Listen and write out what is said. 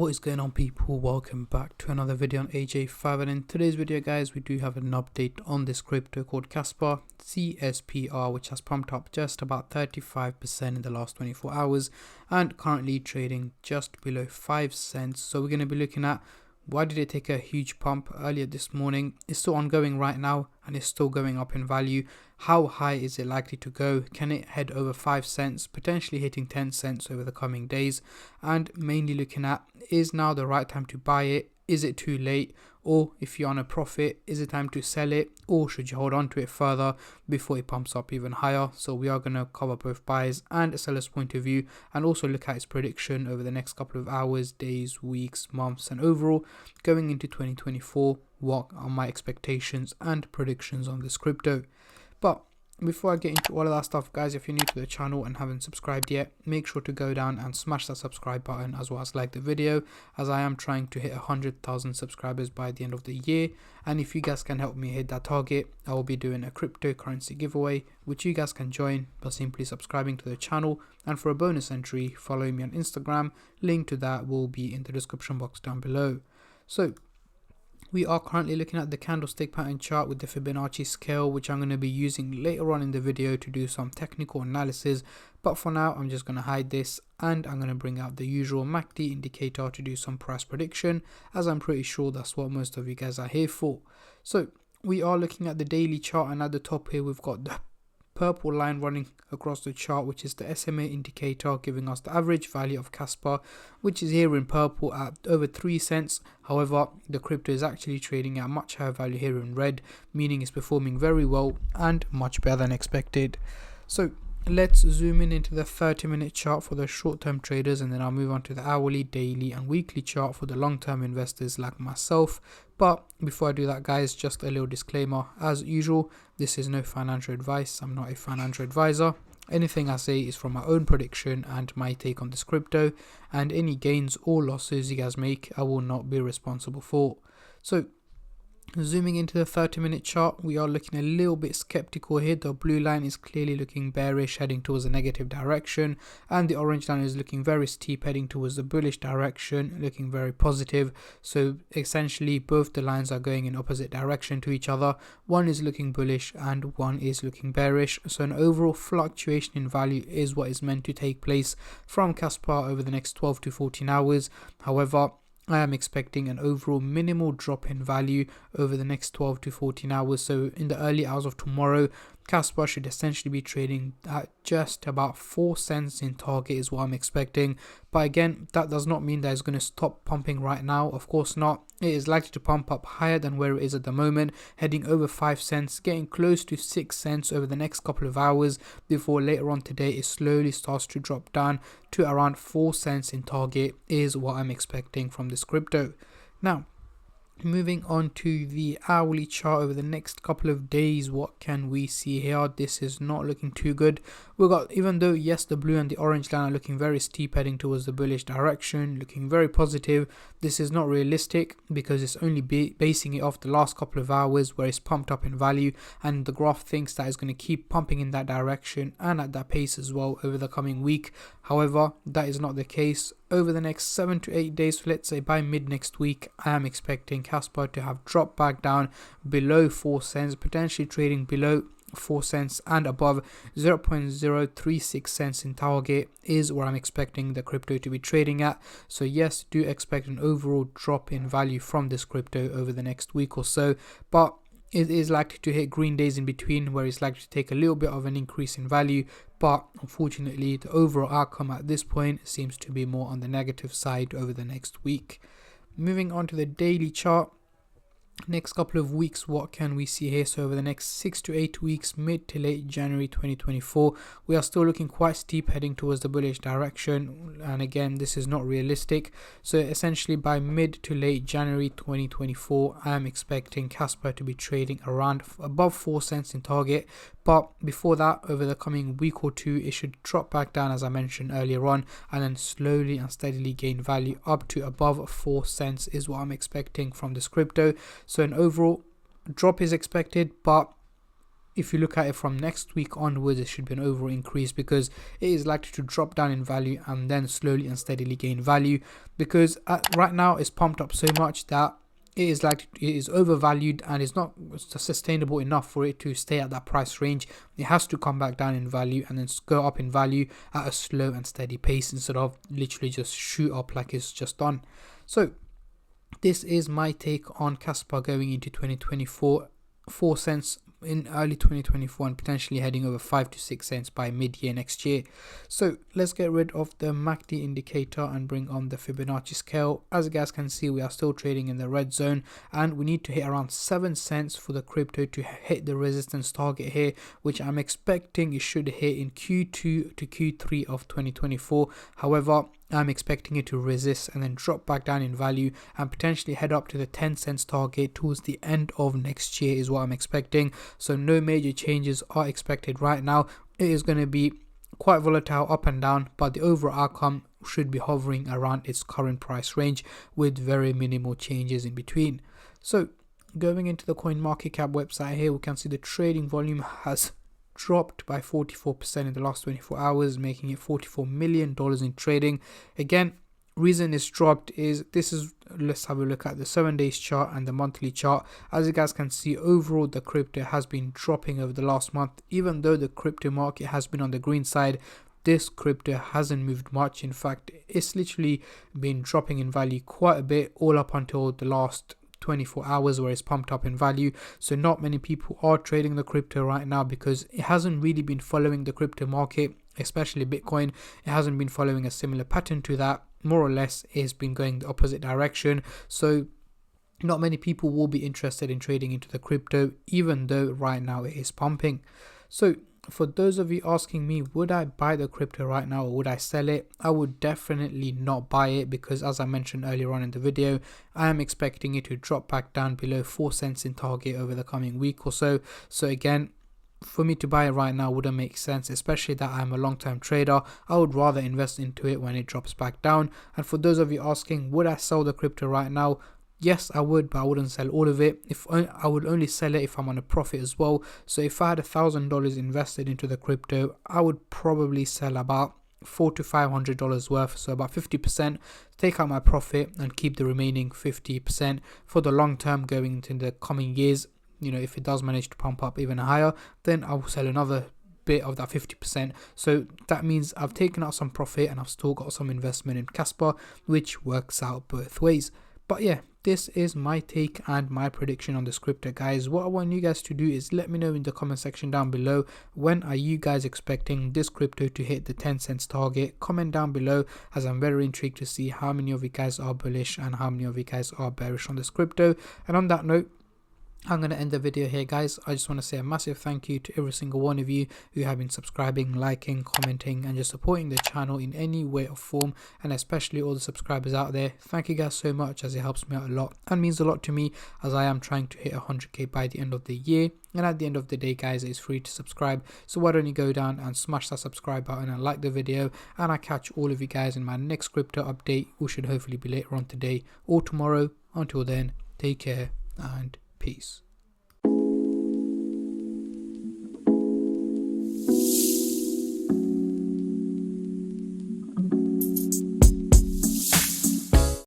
What is going on, people? Welcome back to another video on AJ5, and in today's video guys we do have an update on this crypto called Casper CSPR, which has pumped up just about 35% in the last 24 hours and currently trading just below 5 cents. So we're going to be looking at why did it take a huge pump earlier this morning. It's still ongoing right now and it's still going up in value. How high is it likely to go? Can it head over 5 cents, potentially hitting 10 cents over the coming days? And mainly looking at, is now the right time to buy it? Is it too late? Or if you're on a profit, is it time to sell it? Or should you hold on to it further before it pumps up even higher? So we are going to cover both buyers and a seller's point of view, and also look at its prediction over the next couple of hours, days, weeks, months, and overall going into 2024. What are my expectations and predictions on this crypto? But before I get into all of that stuff, guys, if you're new to the channel and haven't subscribed yet, make sure to go down and smash that subscribe button, as well as like the video, as I am trying to hit 100,000 subscribers by the end of the year. And if you guys can help me hit that target, I will be doing a cryptocurrency giveaway, which you guys can join by simply subscribing to the channel. And for a bonus entry, follow me on Instagram. Link to that will be in the description box down below. So we are currently looking at the candlestick pattern chart with the Fibonacci scale, which I'm going to be using later on in the video to do some technical analysis. But for now, I'm just going to hide this and I'm going to bring out the usual MACD indicator to do some price prediction, as I'm pretty sure that's what most of you guys are here for. So we are looking at the daily chart, and at the top here we've got the purple line running across the chart, which is the SMA indicator, giving us the average value of Casper, which is here in purple at over 3 cents. However, the crypto is actually trading at much higher value here in red, meaning it's performing very well and much better than expected. So let's zoom in into the 30-minute chart for the short-term traders, and then I'll move on to the hourly, daily and weekly chart for the long-term investors like myself. But before I do that, guys, just a little disclaimer. As usual, this is no financial advice. I'm not a financial advisor. Anything I say is from my own prediction and my take on this crypto, and any gains or losses you guys make, I will not be responsible for. So zooming into the 30-minute chart, we are looking a little bit skeptical here. The blue line is clearly looking bearish, heading towards a negative direction, and the orange line is looking very steep, heading towards the bullish direction, looking very positive. So essentially both the lines are going in opposite direction to each other. One is looking bullish and one is looking bearish. So an overall fluctuation in value is what is meant to take place from Casper over the next 12 to 14 hours. However, I am expecting an overall minimal drop in value over the next 12 to 14 hours. So in the early hours of tomorrow, Casper should essentially be trading at just about 4 cents in target is what I'm expecting. But again, that does not mean that it's going to stop pumping right now. Of course not. It is likely to pump up higher than where it is at the moment, heading over 5 cents, getting close to 6 cents over the next couple of hours, before later on today it slowly starts to drop down to around 4 cents in target is what I'm expecting from this crypto. Now, moving on to the hourly chart over the next couple of days, what can we see here? This is not looking too good. We got, even though yes, the blue and the orange line are looking very steep, heading towards the bullish direction, looking very positive, this is not realistic because it's only basing it off the last couple of hours where it's pumped up in value, and the graph thinks that it's going to keep pumping in that direction and at that pace as well over the coming week. However, that is not the case. Over the next 7 to 8 days, so let's say by mid next week, I am expecting Casper to have dropped back down below 4 cents, potentially trading below 4 cents and above 0.036 cents in target is where I'm expecting the crypto to be trading at. So yes, do expect an overall drop in value from this crypto over the next week or so, but it is likely to hit green days in between where it's likely to take a little bit of an increase in value. But unfortunately, the overall outcome at this point seems to be more on the negative side over the next week. Moving on to the daily chart. Next couple of weeks, what can we see here? So over the next 6 to 8 weeks, mid to late January 2024, we are still looking quite steep, heading towards the bullish direction, and again, this is not realistic. So essentially by mid to late January 2024, I am expecting Casper to be trading around above 4 cents in target. But before that, over the coming week or two, it should drop back down, as I mentioned earlier on, and then slowly and steadily gain value up to above 4 cents is what I'm expecting from this crypto. So an overall drop is expected, but if you look at it from next week onwards, it should be an overall increase because it is likely to drop down in value and then slowly and steadily gain value, because right now it's pumped up so much that it is overvalued and is not sustainable enough for it to stay at that price range. It has to come back down in value and then go up in value at a slow and steady pace instead of literally just shoot up like it's just done. So this is my take on Casper going into 2024. 4 cents in early 2024 and potentially heading over 5 to 6 cents by mid-year next year. So let's get rid of the MACD indicator and bring on the Fibonacci scale. As you guys can see, we are still trading in the red zone and we need to hit around 7 cents for the crypto to hit the resistance target here, which I'm expecting it should hit in Q2 to Q3 of 2024. However, I'm expecting it to resist and then drop back down in value and potentially head up to the 10 cents target towards the end of next year is what I'm expecting. So no major changes are expected right now. It is going to be quite volatile up and down, but the overall outcome should be hovering around its current price range with very minimal changes in between. So going into the CoinMarketCap website here, we can see the trading volume has dropped by 44% in the last 24 hours, making it $44 million in trading. Again, reason it's dropped is let's have a look at the 7 days chart and the monthly chart. As you guys can see, overall the crypto has been dropping over the last month. Even though the crypto market has been on the green side, this crypto hasn't moved much. In fact, it's literally been dropping in value quite a bit all up until the last 24 hours where it's pumped up in value. So not many people are trading the crypto right now because it hasn't really been following the crypto market, especially Bitcoin. It hasn't been following a similar pattern to that. More or less, it's been going the opposite direction. So not many people will be interested in trading into the crypto, even though right now it is pumping. So for those of you asking me, would I buy the crypto right now or would I sell it? I would definitely not buy it because, as I mentioned earlier on in the video, I am expecting it to drop back down below 4 cents in target over the coming week or so. So again, for me to buy it right now wouldn't make sense, especially that I'm a long-term trader. I would rather invest into it when it drops back down. And for those of you asking, would I sell the crypto right now? Yes, I would, but I wouldn't sell all of it. I would only sell it if I'm on a profit as well. So if I had $1,000 invested into the crypto, I would probably sell about $400 to $500 worth, so about 50%, take out my profit and keep the remaining 50% for the long term going into the coming years. You know, if it does manage to pump up even higher, then I will sell another bit of that 50%. So that means I've taken out some profit and I've still got some investment in Casper, which works out both ways. But yeah, this is my take and my prediction on this crypto, guys. What I want you guys to do is let me know in the comment section down below, when are you guys expecting this crypto to hit the 10 cents target? Comment down below, as I'm very intrigued to see how many of you guys are bullish and how many of you guys are bearish on this crypto. And on that note, I'm going to end the video here, guys. I just want to say a massive thank you to every single one of you who have been subscribing, liking, commenting and just supporting the channel in any way or form, and especially all the subscribers out there. Thank you guys so much, as it helps me out a lot and means a lot to me, as I am trying to hit 100k by the end of the year. And at the end of the day, guys, it's free to subscribe, so why don't you go down and smash that subscribe button and like the video, and I catch all of you guys in my next crypto update, which should hopefully be later on today or tomorrow. Until then, take care and peace.